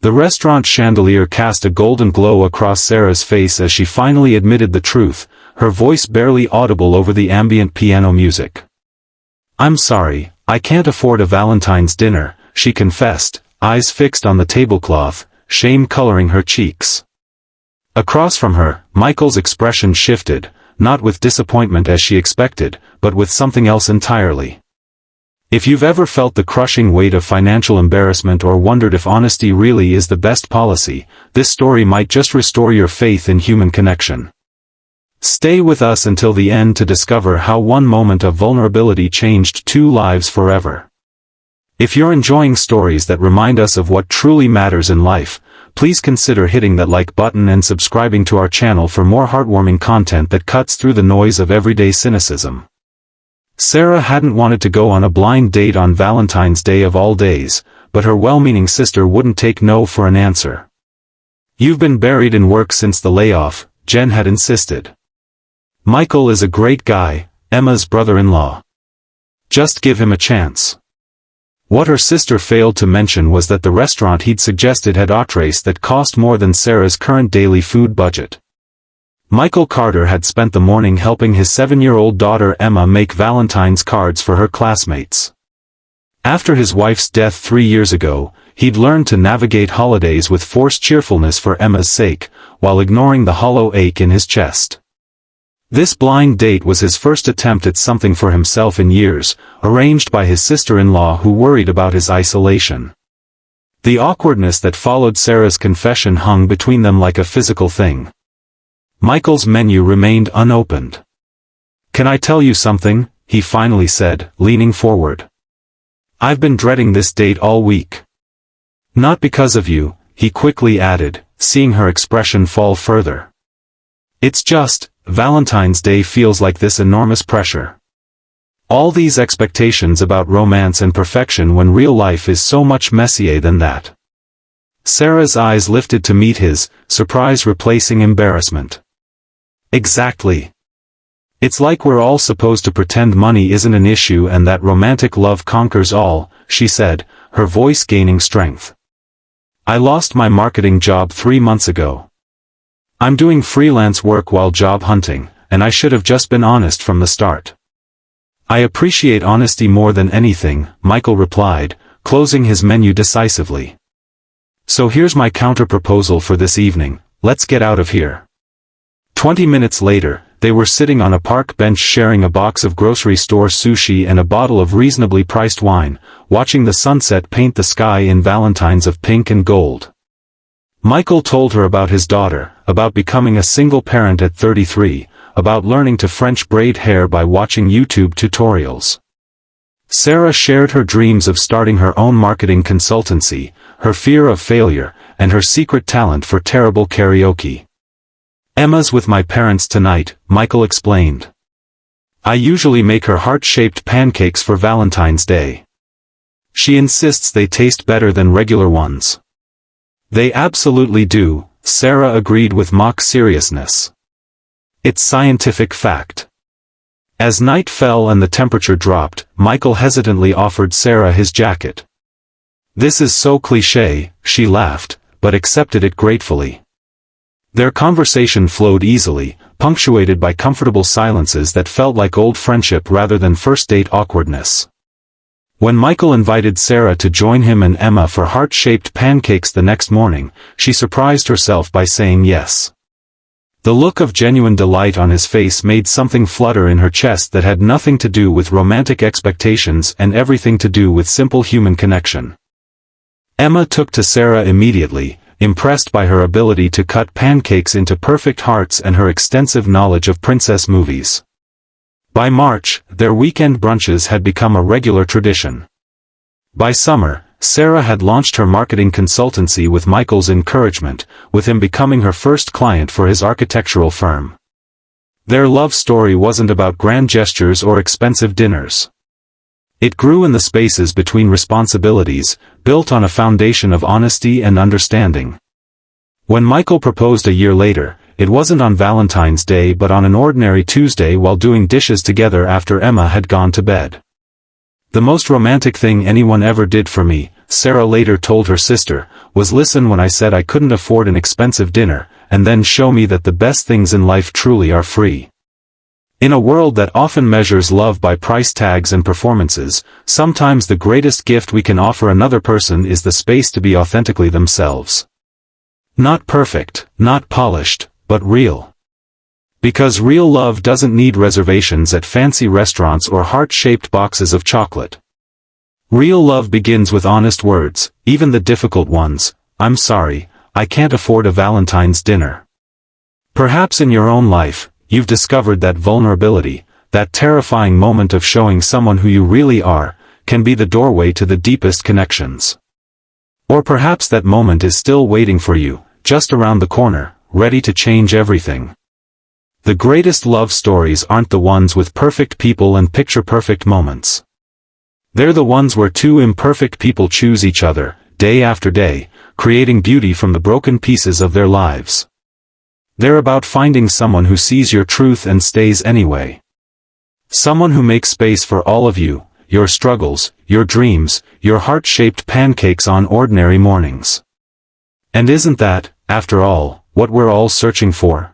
The restaurant chandelier cast a golden glow across Sarah's face as she finally admitted the truth, her voice barely audible over the ambient piano music. "I'm sorry, I can't afford a Valentine's dinner," she confessed, eyes fixed on the tablecloth, shame coloring her cheeks. Across from her, Michael's expression shifted, not with disappointment as she expected, but with something else entirely. If you've ever felt the crushing weight of financial embarrassment or wondered if honesty really is the best policy, this story might just restore your faith in human connection. Stay with us until the end to discover how one moment of vulnerability changed two lives forever. If you're enjoying stories that remind us of what truly matters in life, please consider hitting that like button and subscribing to our channel for more heartwarming content that cuts through the noise of everyday cynicism. Sarah hadn't wanted to go on a blind date on Valentine's Day of all days, but her well-meaning sister wouldn't take no for an answer. "You've been buried in work since the layoff," Jen had insisted. "Michael is a great guy, Emma's brother-in-law. Just give him a chance." What her sister failed to mention was that the restaurant he'd suggested had entrees that cost more than Sarah's current daily food budget. Michael Carter had spent the morning helping his 7-year-old daughter Emma make Valentine's cards for her classmates. After his wife's death 3 years ago, he'd learned to navigate holidays with forced cheerfulness for Emma's sake, while ignoring the hollow ache in his chest. This blind date was his first attempt at something for himself in years, arranged by his sister-in-law who worried about his isolation. The awkwardness that followed Sarah's confession hung between them like a physical thing. Michael's menu remained unopened. "Can I tell you something?" he finally said, leaning forward. "I've been dreading this date all week." "Not because of you," he quickly added, seeing her expression fall further. "It's just, Valentine's Day feels like this enormous pressure. All these expectations about romance and perfection when real life is so much messier than that." Sarah's eyes lifted to meet his, surprise replacing embarrassment. "Exactly. It's like we're all supposed to pretend money isn't an issue and that romantic love conquers all," she said, her voice gaining strength. "I lost my marketing job 3 months ago. I'm doing freelance work while job hunting, and I should have just been honest from the start." "I appreciate honesty more than anything," Michael replied, closing his menu decisively. "So here's my counter-proposal for this evening, let's get out of here." 20 minutes later, they were sitting on a park bench sharing a box of grocery store sushi and a bottle of reasonably priced wine, watching the sunset paint the sky in valentines of pink and gold. Michael told her about his daughter, about becoming a single parent at 33, about learning to French braid hair by watching YouTube tutorials. Sarah shared her dreams of starting her own marketing consultancy, her fear of failure, and her secret talent for terrible karaoke. "Emma's with my parents tonight," Michael explained. "I usually make her heart-shaped pancakes for Valentine's Day. She insists they taste better than regular ones." "They absolutely do," Sarah agreed with mock seriousness. "It's scientific fact." As night fell and the temperature dropped, Michael hesitantly offered Sarah his jacket. "This is so cliché," she laughed, but accepted it gratefully. Their conversation flowed easily, punctuated by comfortable silences that felt like old friendship rather than first-date awkwardness. When Michael invited Sarah to join him and Emma for heart-shaped pancakes the next morning, she surprised herself by saying yes. The look of genuine delight on his face made something flutter in her chest that had nothing to do with romantic expectations and everything to do with simple human connection. Emma took to Sarah immediately, impressed by her ability to cut pancakes into perfect hearts and her extensive knowledge of princess movies. By March, their weekend brunches had become a regular tradition. By summer, Sarah had launched her marketing consultancy with Michael's encouragement, with him becoming her first client for his architectural firm. Their love story wasn't about grand gestures or expensive dinners. It grew in the spaces between responsibilities, built on a foundation of honesty and understanding. When Michael proposed a year later, it wasn't on Valentine's Day but on an ordinary Tuesday while doing dishes together after Emma had gone to bed. The most romantic thing anyone ever did for me, Sarah later told her sister, was listen when I said I couldn't afford an expensive dinner, and then show me that the best things in life truly are free. In a world that often measures love by price tags and performances, sometimes the greatest gift we can offer another person is the space to be authentically themselves. Not perfect, not polished, but real. Because real love doesn't need reservations at fancy restaurants or heart-shaped boxes of chocolate. Real love begins with honest words, even the difficult ones. I'm sorry, I can't afford a Valentine's dinner. Perhaps in your own life, you've discovered that vulnerability, that terrifying moment of showing someone who you really are, can be the doorway to the deepest connections. Or perhaps that moment is still waiting for you, just around the corner, ready to change everything. The greatest love stories aren't the ones with perfect people and picture-perfect moments. They're the ones where two imperfect people choose each other, day after day, creating beauty from the broken pieces of their lives. They're about finding someone who sees your truth and stays anyway. Someone who makes space for all of you, your struggles, your dreams, your heart-shaped pancakes on ordinary mornings. And isn't that, after all, what we're all searching for?